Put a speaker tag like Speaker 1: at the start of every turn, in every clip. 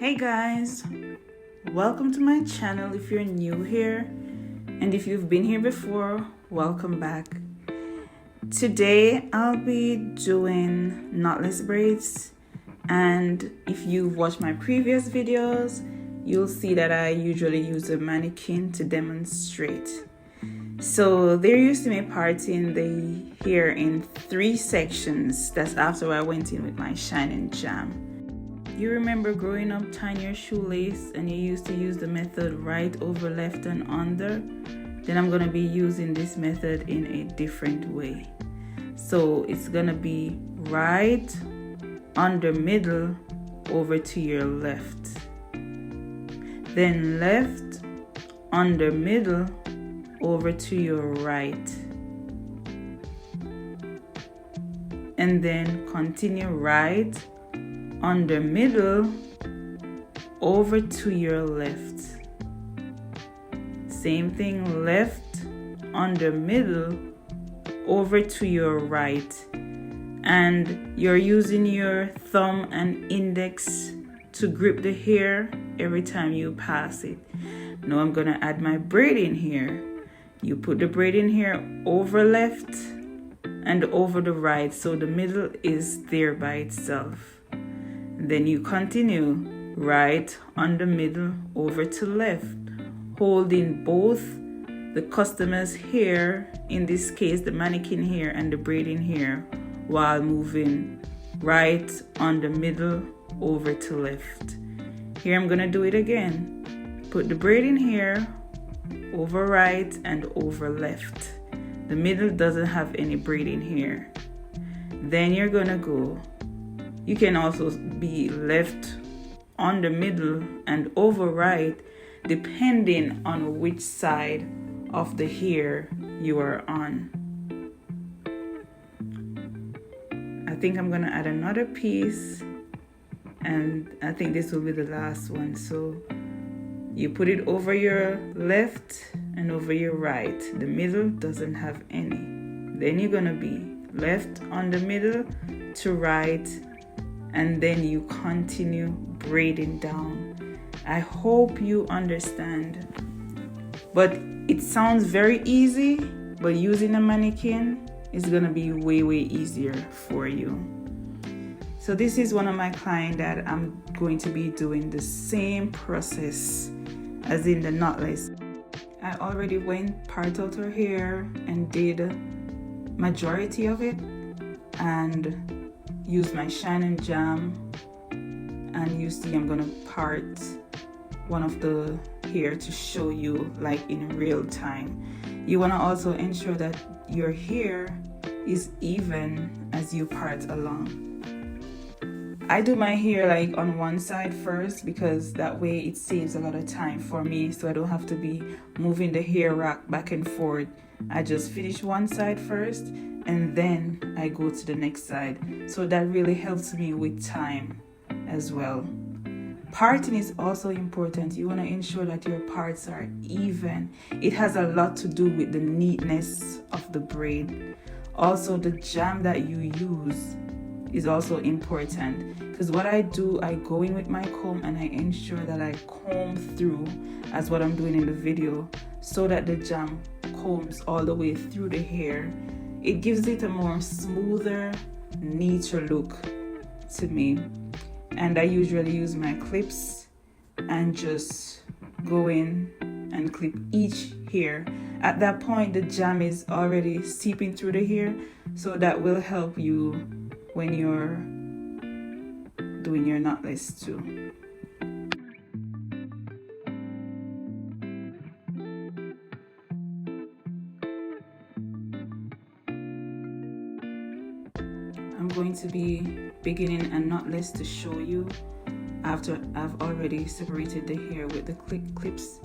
Speaker 1: Hey guys, welcome to my channel if you're new here, and if you've been here before, welcome back. Today I'll be doing knotless braids, and if you've watched my previous videos, you'll see that I usually use a mannequin to demonstrate. So they're used to me parting the hair in 3 sections. That's after I went in with my shine and jam. You remember growing up tying your shoelace and you used to use the method right over left and under? Then I'm going to be using this method in a different way. So it's going to be right under middle over to your left. Then left under middle over to your right. And then continue right under middle over to your left. Same thing, left under middle over to your right. And you're using your thumb and index to grip the hair every time you pass it. Now I'm gonna add my braid in here. You put the braid in here over left and over the right, so the middle is there by itself. Then you continue right on the middle over to left, holding both the customer's hair, in this case the mannequin hair and the braiding hair, while moving right on the middle over to left. Here I'm gonna do it again. Put the braiding hair over right and over left. The middle doesn't have any braiding hair. Then you're gonna go. You can also be left on the middle and over right, depending on which side of the hair you are on. I think I'm gonna add another piece, and I think this will be the last one. So you put it over your left and over your right. The middle doesn't have any. Then you're gonna be left on the middle to right, and then you continue braiding down. I hope you understand. But it sounds very easy, but using a mannequin is gonna be way easier for you. So this is one of my clients that I'm going to be doing the same process as in the knotless. I already went part out her hair and did majority of it and use my shine and jam, and you see I'm gonna part one of the hair to show you like in real time. You want to also ensure that your hair is even as you part along. I do my hair like on one side first because that way it saves a lot of time for me, so I don't have to be moving the hair rack back and forth. I just finish one side first and then I go to the next side. So that really helps me with time as well. Parting is also important. You want to ensure that your parts are even. It has a lot to do with the neatness of the braid. Also, the jam that you use is also important, because what I do, I go in with my comb and I ensure that I comb through as what I'm doing in the video, so that the jam combs all the way through the hair. It gives it a more smoother, neater look to me. And I usually use my clips and just go in and clip each hair. At that point, the jam is already seeping through the hair, so that will help you when you're doing your knotless too. I'm going to be beginning a knotless to show you after I've already separated the hair with the clips.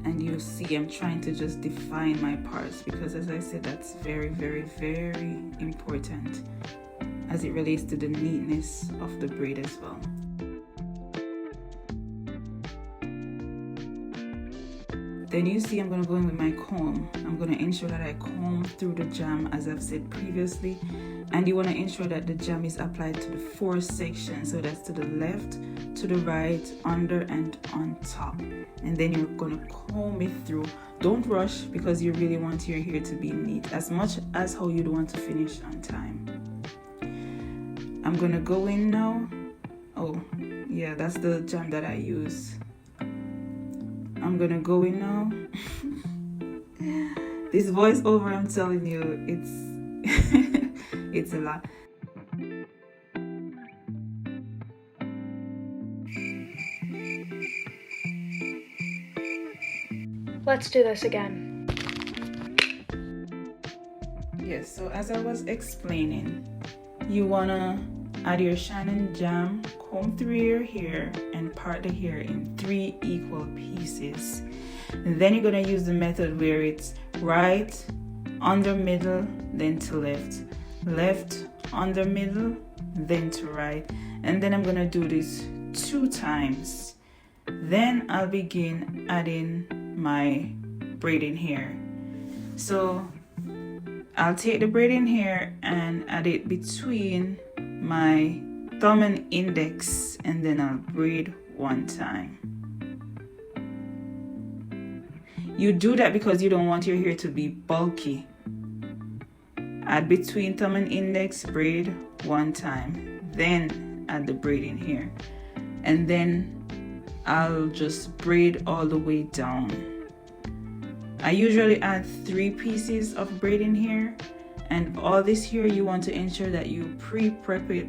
Speaker 1: And you see I'm trying to just define my parts, because as I said, that's very important as it relates to the neatness of the braid as well. Then you see I'm going to go in with my comb. I'm going to ensure that I comb through the jam as I've said previously, and you want to ensure that the jam is applied to the 4 sections, so that's to the left, to to the right, under and on top, and then you're gonna comb it through. Don't rush, because you really want your hair to be neat, as much as how you'd want to finish on time. I'm gonna go in now. Oh yeah, that's the jam that I use. I'm gonna go in now. This voiceover, I'm telling you, it's it's a lot.
Speaker 2: Let's do this again.
Speaker 1: Yes, so as I was explaining, you wanna add your shine and jam, comb through your hair, and part the hair in 3 equal pieces. And then you're gonna use the method where it's right, under middle, then to left, left, under middle, then to right. And then I'm gonna do this 2 times. Then I'll begin adding my braiding hair. So I'll take the braiding hair and add it between my thumb and index, and then I'll braid 1 time. You do that because you don't want your hair to be bulky. Add between thumb and index, braid 1 time, then add the braiding hair, and then I'll just braid all the way down. I usually add 3 pieces of braiding hair, and all this here you want to ensure that you pre-prep it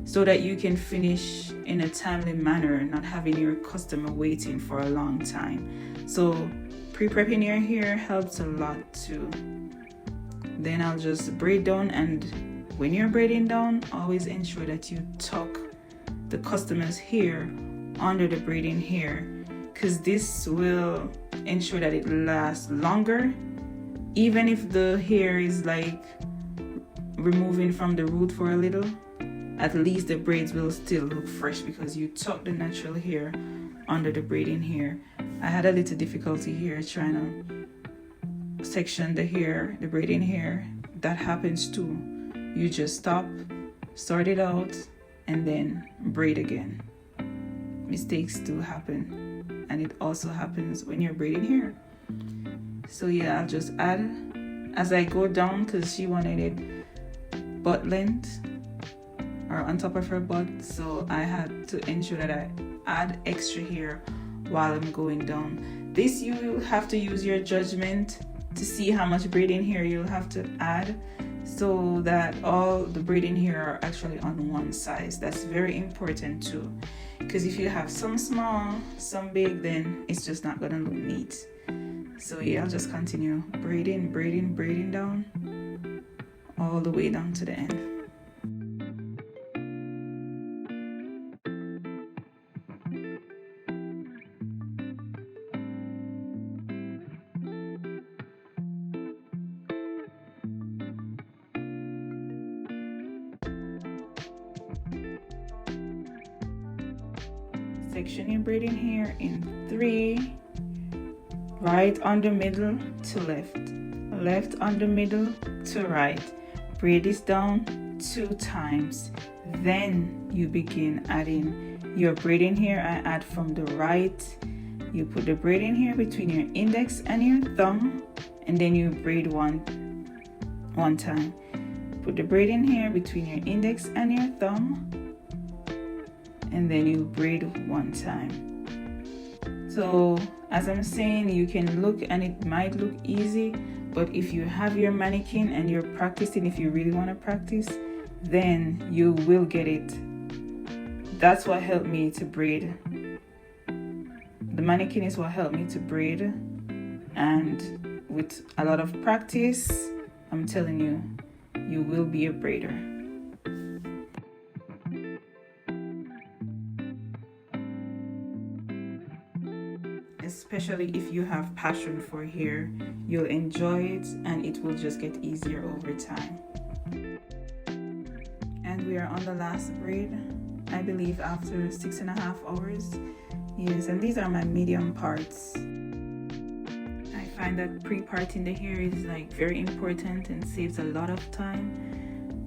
Speaker 1: so that you can finish in a timely manner, not having your customer waiting for a long time. So pre-prepping your hair helps a lot too. Then I'll just braid down, and when you're braiding down, always ensure that you tuck the customer's hair under the braiding hair, because this will ensure that it lasts longer. Even if the hair is like removing from the root for a little, at least the braids will still look fresh because you tuck the natural hair under the braiding hair. I had a little difficulty here trying to section the hair, the braiding hair. That happens too. You just stop, sort it out, and then braid again. Mistakes do happen, and it also happens when you're braiding hair. So yeah, I'll just add as I go down, because she wanted it butt length or on top of her butt, so I had to ensure that I add extra hair while I'm going down. This, you have to use your judgment to see how much braiding hair you'll have to add, so that all the braiding hair are actually on one size. That's very important too, because if you have some small, some big, then it's just not gonna look neat. So yeah, I'll just continue braiding down all the way down to the end. Section your braiding hair in 3, right under middle to left, left under middle to right. Braid this down 2 times. Then you begin adding your braiding hair. I add from the right. You put the braiding hair between your index and your thumb, and then you braid one time. Put the braiding hair between your index and your thumb, and then you braid 1 time. So as I'm saying, you can look and it might look easy, but if you have your mannequin and you're practicing, if you really want to practice, then you will get it. That's what helped me to braid. The mannequin is what helped me to braid, and with a lot of practice, I'm telling you, you will be a braider. Especially if you have passion for hair, you'll enjoy it and it will just get easier over time. And we are on the last braid, I believe after 6.5 hours. Yes, and these are my medium parts. I find that pre-parting the hair is like very important and saves a lot of time.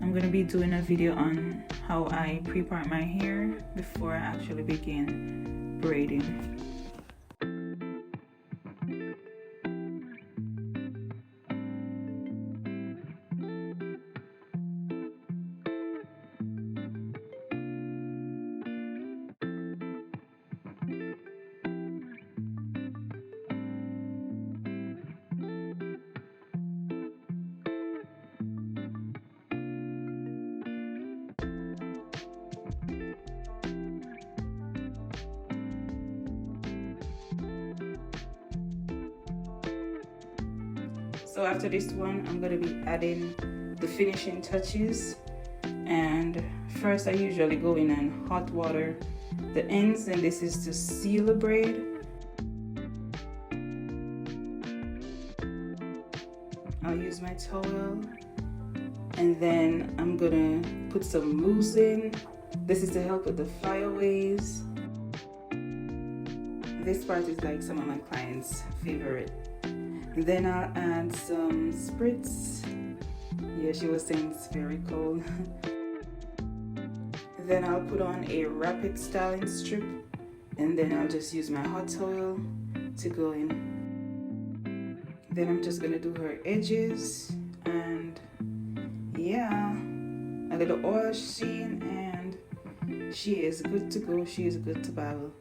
Speaker 1: I'm gonna be doing a video on how I pre-part my hair before I actually begin braiding. So after this one, I'm going to be adding the finishing touches. And first I usually go in and hot water the ends, and this is to seal the braid. I'll use my towel, and then I'm gonna put some mousse in. This is to help with the flyaways. This part is like some of my clients' favorite. And then I'll add some spritz. Yeah, she was saying it's very cold. Then I'll put on a rapid styling strip, and then I'll just use my hot towel to go in. Then I'm just gonna do her edges, and yeah, a little oil sheen, and she is good to go. She is good to babble.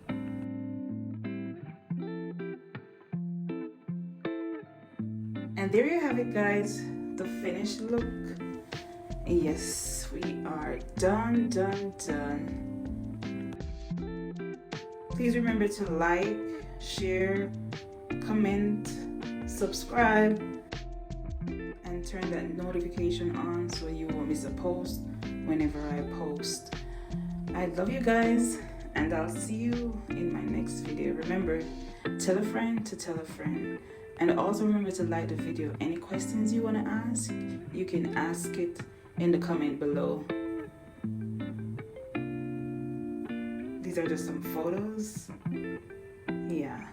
Speaker 1: And there you have it, guys, the finished look. Yes, we are done. Please remember to like, share, comment, subscribe, and turn that notification on so you won't miss a post whenever I post. I love you guys, and I'll see you in my next video. Remember, tell a friend to tell a friend. And also remember to like the video. Any questions you want to ask, you can ask it in the comment below. These are just some photos. Yeah.